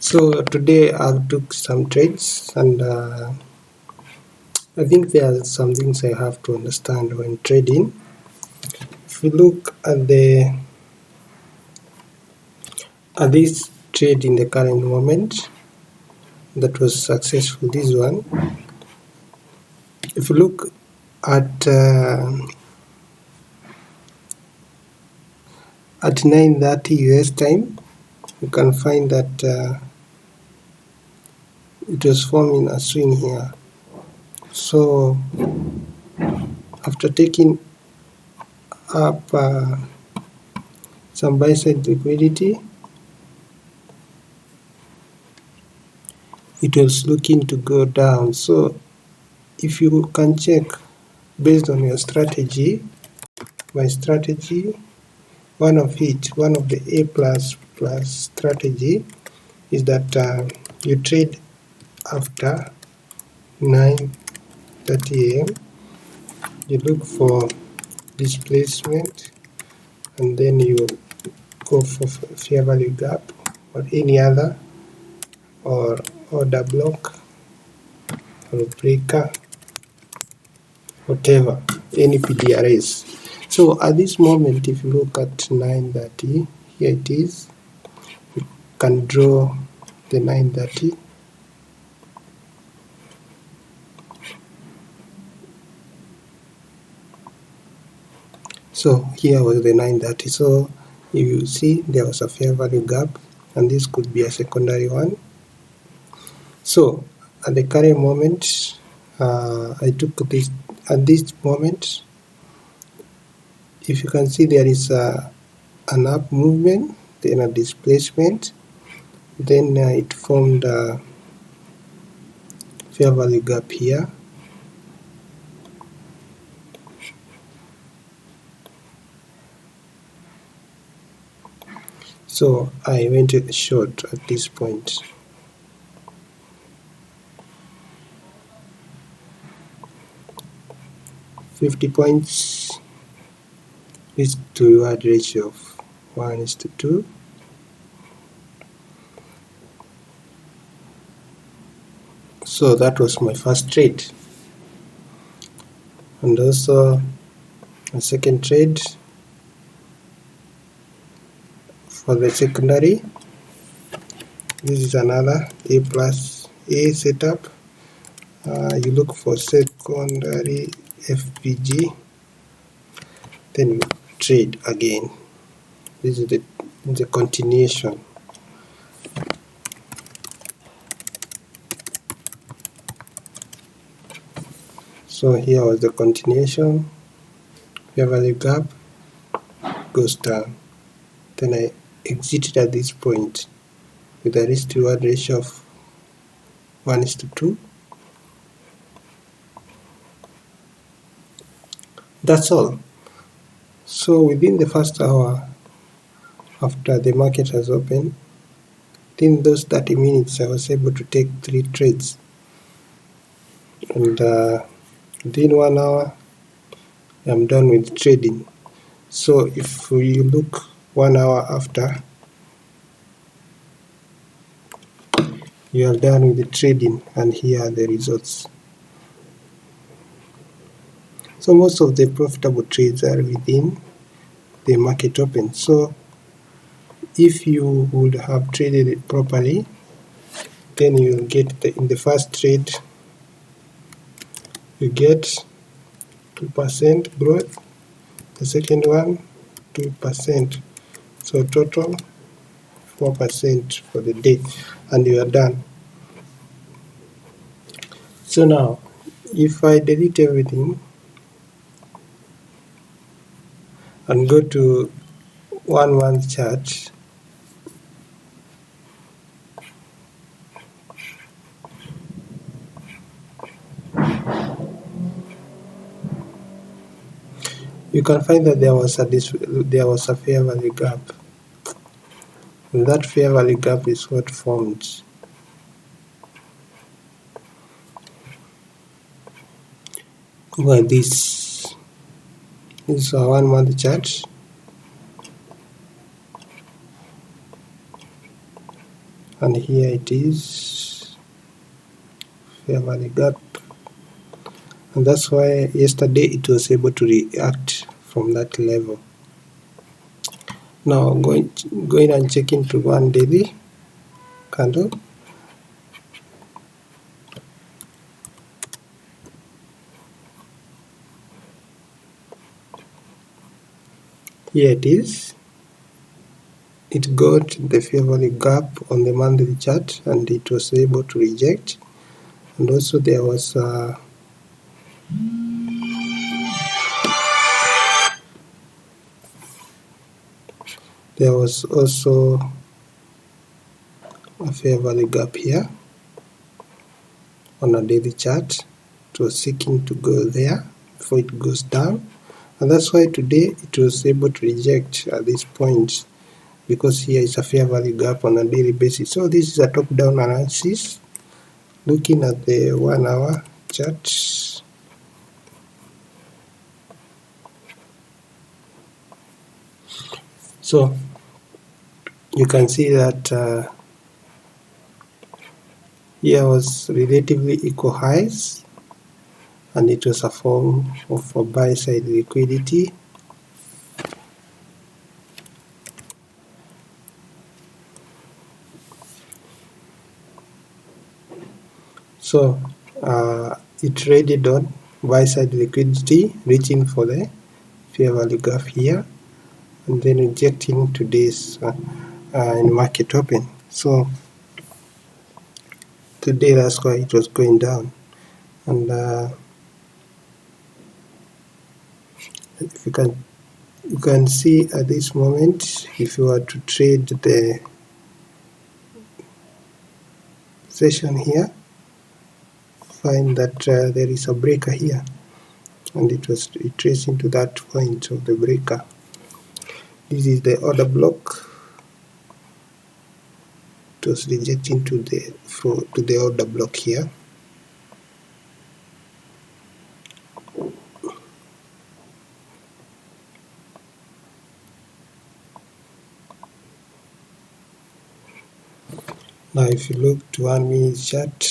So today I took some trades, and I think there are some things I have to understand when trading. If you look at this trade in the current moment that was successful, this one. If you look at 9:30 US time, you can find that it was forming a swing here. So after taking up some buy side liquidity, it was looking to go down. So if you can check based on your strategy, my strategy, one of the A plus strategy is that you trade after 9:30 a.m. You look for displacement, and then you go for fair value gap or any other, or order block or breaker, whatever, any PDRS. So at this moment, if you look at 9:30, here it is. You can draw the 9:30. So here was the 9:30. So you see there was a fair value gap, and this could be a secondary one. So at the current moment, I took this. At this moment, if you can see, there is an up movement, then a displacement, then it formed a fair value gap here. So I went short at this point. $50 points risk to reward ratio of 1:2. So that was my first trade, and also a second trade for the secondary. This is another A plus A setup. You look for secondary FPG, then you trade again. This is the continuation. So here was the continuation. Fair value gap goes down. Then I exited at this point with a risk to reward ratio of 1:2. That's all. So within the first hour after the market has opened, within those 30 minutes, I was able to take 3 trades. And within 1 hour, I'm done with trading. So if you look 1 hour after, you are done with the trading, and here are the results. So most of the profitable trades are within the market open. So if you would have traded it properly, then you will get in the first trade, you get 2% growth. The second one, 2%. So total 4% for the day, and you are done. So now, if I delete everything and go to 1 month chart, you can find that there was a fair value gap, and that fair value gap is what formed over this. This is a 1 month chart. and here it is fair value gap, and that's why yesterday it was able to react from that level. Now going and checking to 1 daily candle. Here it is. It got the fair value gap on the monthly chart and it was able to reject, and also there was also a fair value gap here on a daily chart. It was seeking to go there before it goes down, and that's why today it was able to reject at this point, because here is a fair value gap on a daily basis. So this is a top-down analysis looking at the 1 hour chart. So you can see that here was relatively equal highs, and it was a form of a buy side liquidity. So it traded on buy side liquidity, reaching for the fair value gap here, and then rejecting today's in market open. So today that's why it was going down, and if you can see at this moment, if you were to trade the session here, find that there is a breaker here, and it tracing to that point of the breaker. This is the order block. It was rejecting to the order block here. Now if you look to 1 minute chart,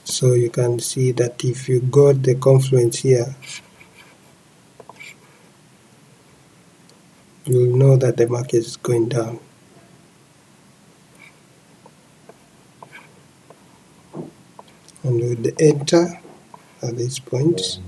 so you can see that if you got the confluence here, you will know that the market is going down. And with the enter at this point,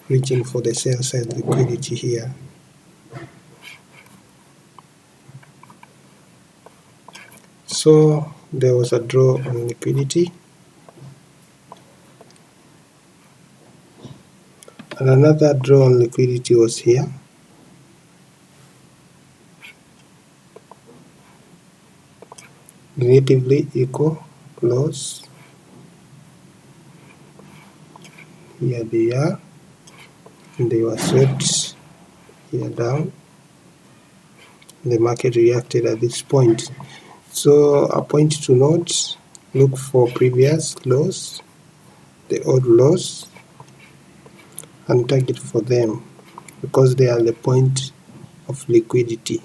reaching for the sell side liquidity here. So there was a draw on liquidity, and another draw on liquidity was here. Relatively equal lows. Here they are, and they were swept here down. The market reacted at this point. So a point to note: look for previous lows, the old lows, and target for them, because they are the point of liquidity.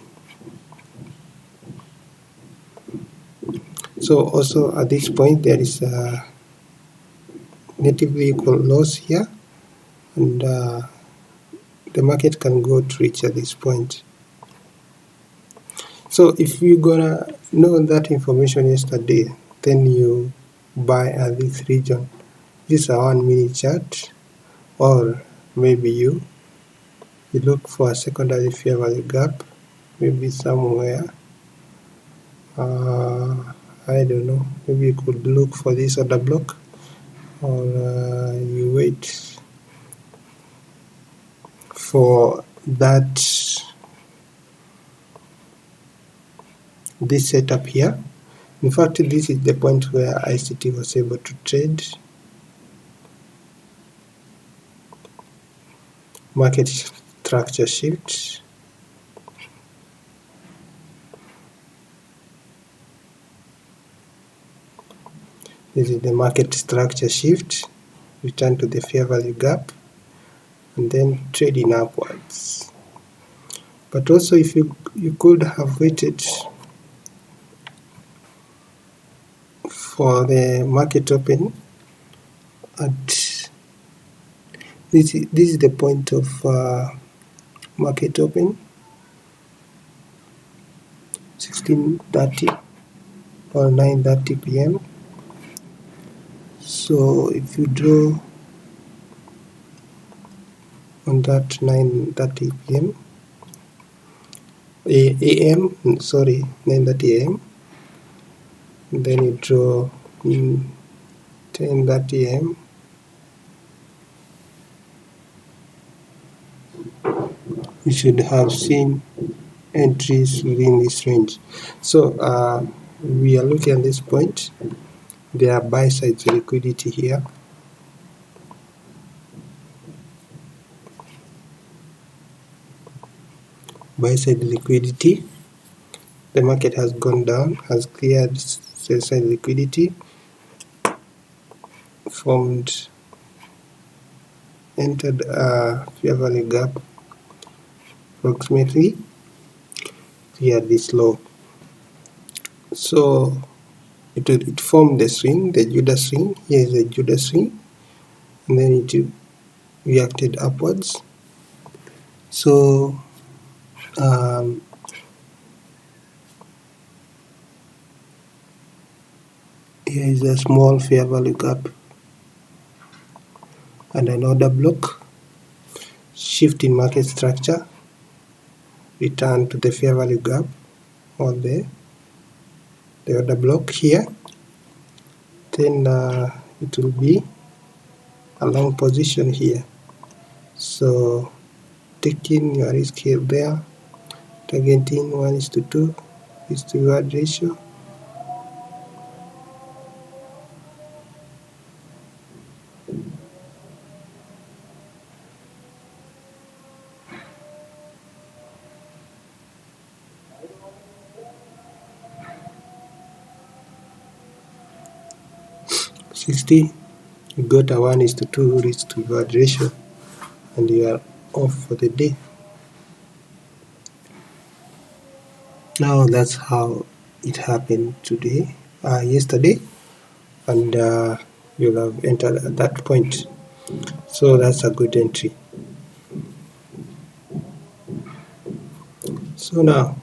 So also at this point there is a relatively equal loss here, and the market can go to reach at this point. So if you're gonna know that information yesterday, then you buy at this region. This is a 1 minute chart, or maybe you look for a secondary fair value gap, maybe somewhere. I don't know, maybe you could look for this order block, or you wait for that this setup here. In fact, this is the point where ICT was able to trade. Market structure shift. This is the market structure shift, return to the fair value gap, and then trading upwards. But also, if you could have waited for the market open at this is the point of market open 16:30 or 9:30 p.m. So if you draw on that 9:30 p.m. a.m. sorry 9:30 a.m. and then you draw 10:30 a.m. you should have seen entries within this range. So we are looking at this point. There are buy side liquidity here. Buy side liquidity. The market has gone down, has cleared sell side liquidity, formed, entered a fair value gap approximately, cleared this low. So it formed the swing, the Judas swing. Here is the Judas swing, and then it reacted upwards. So here is a small fair value gap and an order block. Shift in market structure, return to the fair value gap or the order block here. Then it will be a long position here. So taking your risk here there, targeting 1:2 risk-to-reward ratio. You got a 1:2 risk-to-reward ratio, and you are off for the day. Now that's how it happened yesterday, and you'll have entered at that point. So that's a good entry. So now